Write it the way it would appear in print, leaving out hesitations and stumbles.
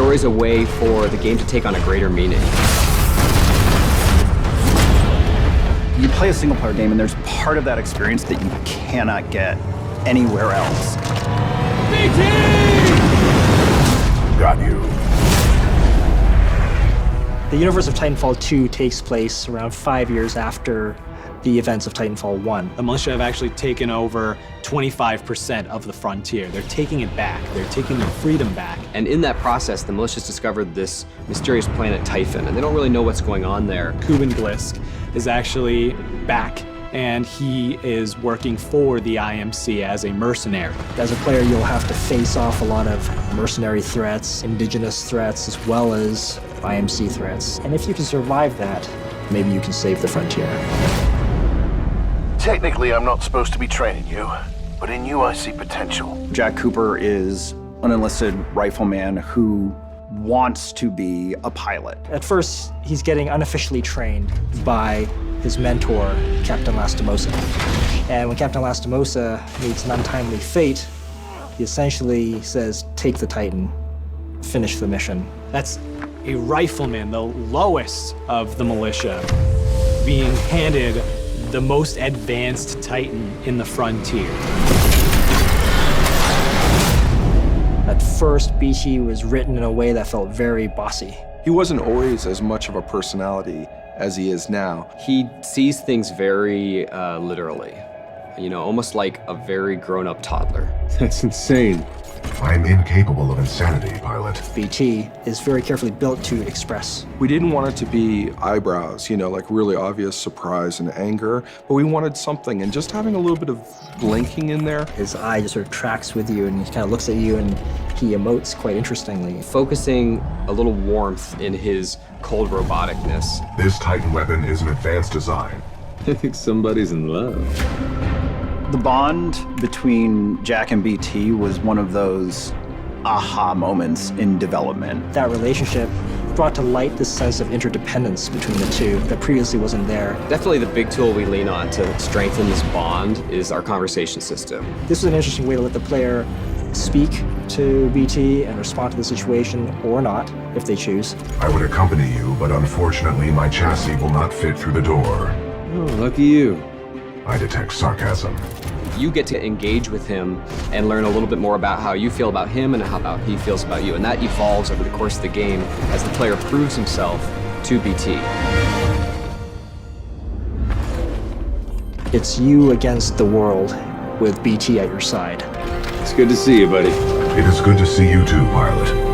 story's a way for the game to take on a greater meaning. You play a single-player game, and there's part of that experience that you cannot get anywhere else. BT! Got you. The universe of Titanfall 2 takes place around 5 years after the events of Titanfall 1. The militia have actually taken over 25% of the frontier. They're taking it back. They're taking their freedom back. And in that process, the militia's discovered this mysterious planet Typhon, and they don't really know what's going on there. Kuben Glisk is actually back, and he is working for the IMC as a mercenary. As a player, you'll have to face off a lot of mercenary threats, indigenous threats, as well as IMC threats. And if you can survive that, maybe you can save the frontier. Technically, I'm not supposed to be training you, but in you I see potential. Jack Cooper is an enlisted rifleman who wants to be a pilot. At first, he's getting unofficially trained by his mentor, Captain Lastimosa. And when Captain Lastimosa meets an untimely fate, he essentially says, take the Titan, finish the mission. That's a rifleman, the lowest of the militia, being handed the most advanced Titan in the frontier. At first, BT was written in a way that felt very bossy. He wasn't always as much of a personality as he is now. He sees things very literally, you know, almost like a very grown-up toddler. That's insane. I'm incapable of insanity, pilot. BT is very carefully built to express. We didn't want it to be eyebrows, you know, like really obvious surprise and anger, but we wanted something, and just having a little bit of blinking in there. His eye just sort of tracks with you, and he kind of looks at you, and he emotes quite interestingly. Focusing a little warmth in his cold roboticness. This Titan weapon is an advanced design. I think somebody's in love. The bond between Jack and BT was one of those aha moments in development. That relationship brought to light this sense of interdependence between the two that previously wasn't there. Definitely the big tool we lean on to strengthen this bond is our conversation system. This is an interesting way to let the player speak to BT and respond to the situation, or not, if they choose. I would accompany you, but unfortunately my chassis will not fit through the door. Oh, lucky you. I detect sarcasm. You get to engage with him and learn a little bit more about how you feel about him and how about he feels about you. And that evolves over the course of the game as the player proves himself to BT. It's you against the world with BT at your side. It's good to see you, buddy. It is good to see you too, pilot.